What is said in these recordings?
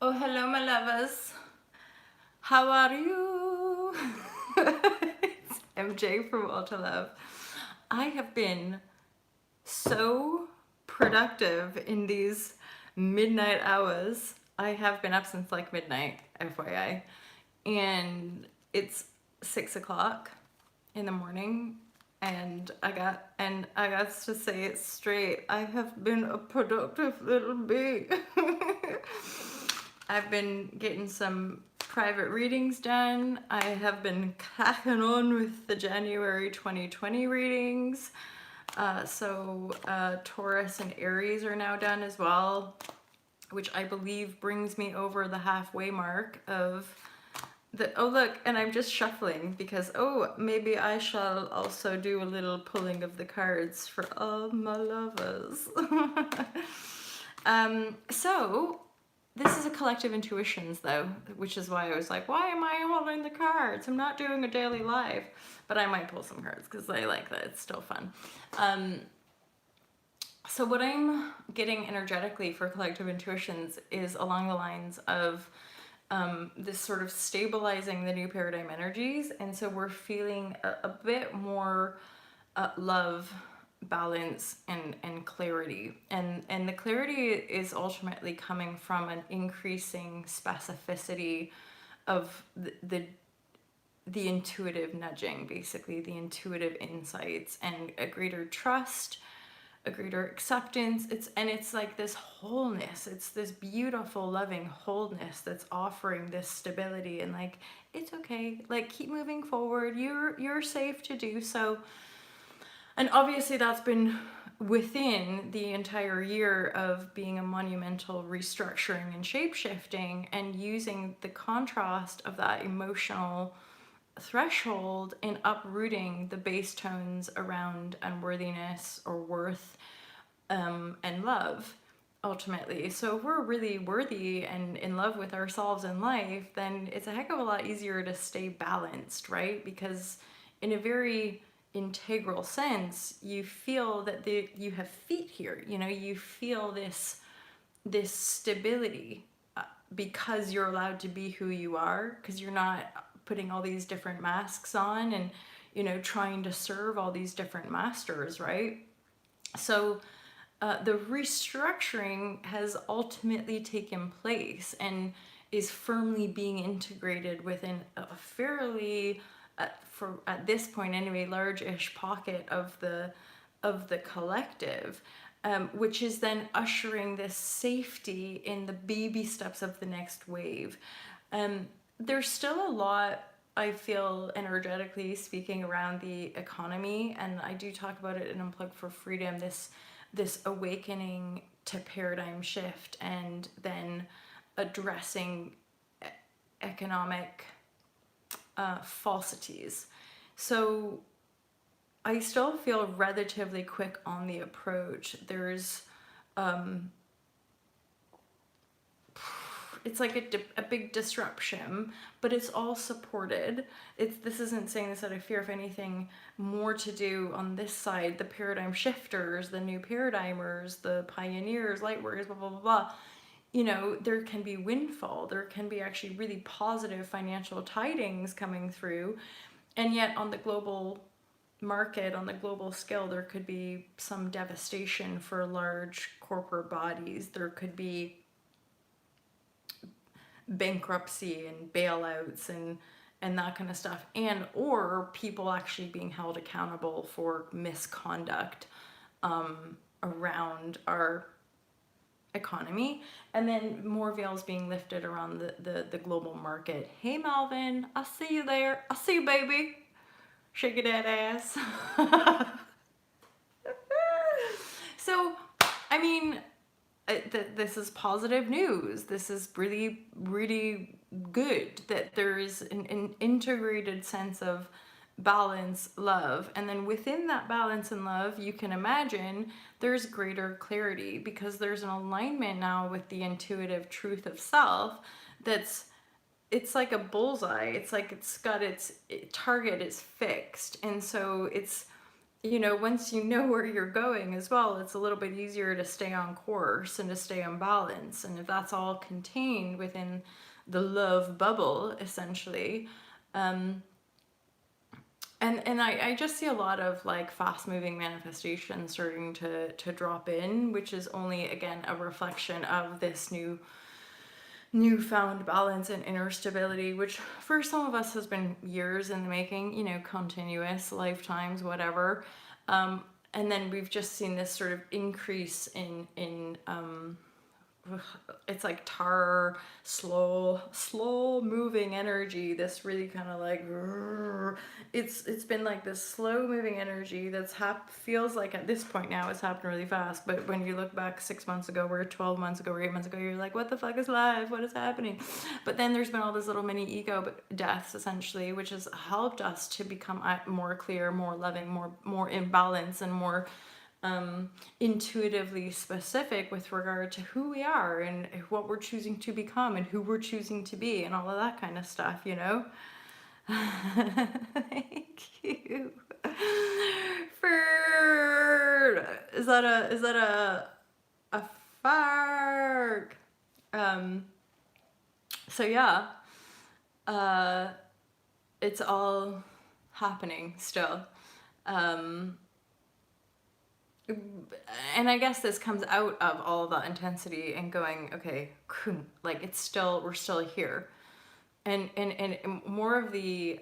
Oh, hello, my lovers. How are you? It's MJ from Ultra Love. I have been so productive in these midnight hours. I have been up since like midnight, FYI. And it's 6 o'clock in the morning. And I got to say it straight. I have been a productive little bee. I've been getting some private readings done. I have been cracking on with the January 2020 readings. Taurus and Aries are now done as well, which I believe brings me over the halfway mark of the, oh look, and I'm just shuffling because, oh, maybe I shall also do a little pulling of the cards for all my lovers. So this is a collective intuitions though, which is why I was like, why am I holding the cards? I'm not doing a daily live, but I might pull some cards because I like that. It's still fun. So what I'm getting energetically for collective intuitions is along the lines of this sort of stabilizing the new paradigm energies. And so we're feeling a bit more love, balance, and clarity. And the clarity is ultimately coming from an increasing specificity of the intuitive nudging, basically the intuitive insights, and a greater trust, a greater acceptance. It's like this wholeness. It's this beautiful, loving wholeness that's offering this stability and like, it's okay. Like, keep moving forward. You're safe to do so. And obviously that's been within the entire year of being a monumental restructuring and shape-shifting, and using the contrast of that emotional threshold in uprooting the base tones around unworthiness or worth, and love ultimately. So if we're really worthy and in love with ourselves in life, then it's a heck of a lot easier to stay balanced, right? Because in a very integral sense, you feel that you have feet here. You know, you feel this stability, because you're allowed to be who you are, because you're not putting all these different masks on and, you know, trying to serve all these different masters, right? So the restructuring has ultimately taken place and is firmly being integrated within a fairly, for at this point anyway, large-ish pocket of the collective, which is then ushering this safety in the baby steps of the next wave. There's still a lot, I feel, energetically speaking, around the economy, and I do talk about it in Unplugged for Freedom, this awakening to paradigm shift, and then addressing economic falsities. So I still feel relatively quick on the approach. There's it's like a big disruption, but it's all supported. This isn't saying this out of fear. If anything, more to do on this side, the paradigm shifters, the new paradigmers, the pioneers, light workers, blah, blah, blah, blah. You know, there can be windfall. There can be actually really positive financial tidings coming through. And yet on the global market, on the global scale, there could be some devastation for large corporate bodies. There could be bankruptcy and bailouts and that kind of stuff, and or people actually being held accountable for misconduct around our economy, and then more veils being lifted around the global market. Hey Malvin, I see you there. I see you, baby. Shaking that ass. So, I mean, this is positive news. This is really, really good that there is an integrated sense of balance, love, and then within that balance and love, you can imagine there's greater clarity, because there's an alignment now with the intuitive truth of self. It's like a bullseye. It's like it's got its target is fixed, and so it's once you know where you're going as well, it's a little bit easier to stay on course and to stay on balance. And if that's all contained within the love bubble, essentially, um, and I just see a lot of like fast moving manifestations starting to drop in, which is only again a reflection of this newfound balance and inner stability, which for some of us has been years in the making, continuous lifetimes, whatever. And then we've just seen this sort of increase in it's like slow moving energy, this really kind of like it's been like this slow moving energy that's feels like at this point now it's happened really fast, but when you look back 6 months ago or 12 months ago or 8 months ago, you're like, what the fuck is life, what is happening? But then there's been all this little mini ego deaths essentially, which has helped us to become more clear, more loving, more in balance, and more intuitively specific with regard to who we are and what we're choosing to become and who we're choosing to be and all of that kind of stuff, Thank you. Ferd. Is that a fart? So yeah. It's all happening still. And I guess this comes out of all that intensity and going, okay, like we're still here. And more of the,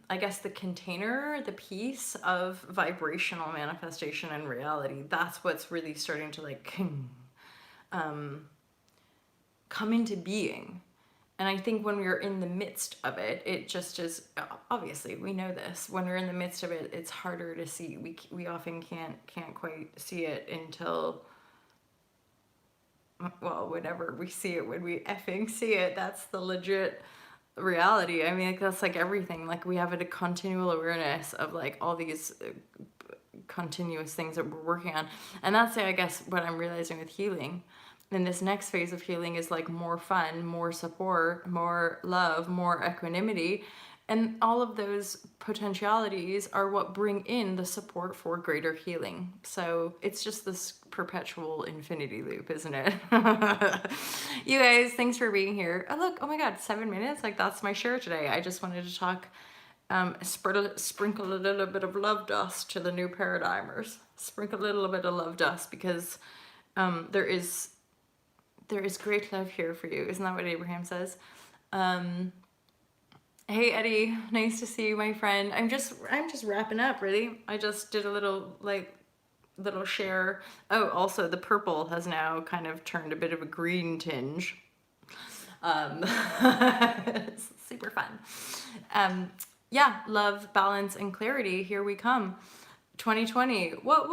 I guess the container, the piece of vibrational manifestation and reality, that's what's really starting to like come into being. And I think when we're in the midst of it, it just is, obviously we know this, when we're in the midst of it, it's harder to see. We often can't quite see it until, well, whenever we see it, when we effing see it, that's the legit reality. I mean, like, that's like everything. Like, we have a continual awareness of like all these continuous things that we're working on. And that's, I guess, what I'm realizing with healing. And this next phase of healing is like more fun, more support, more love, more equanimity. And all of those potentialities are what bring in the support for greater healing. So it's just this perpetual infinity loop, isn't it? You guys, thanks for being here. Oh, look, oh my God, 7 minutes. Like, that's my share today. I just wanted to talk, sprinkle a little bit of love dust to the new paradigmers. Sprinkle a little bit of love dust because there is great love here for you. Isn't that what Abraham says? Hey Eddie, nice to see you, my friend. I'm just wrapping up, really. I just did a little share. Oh, also the purple has now kind of turned a bit of a green tinge. It's super fun. Yeah, love, balance, and clarity. Here we come. 2020. What?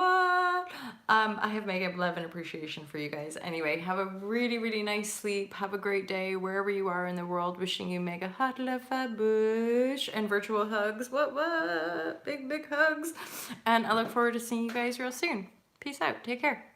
I have mega love and appreciation for you guys. Anyway, have a really, really nice sleep. Have a great day wherever you are in the world. Wishing you mega hot love, bush, and virtual hugs. What? Big, big hugs. And I look forward to seeing you guys real soon. Peace out. Take care.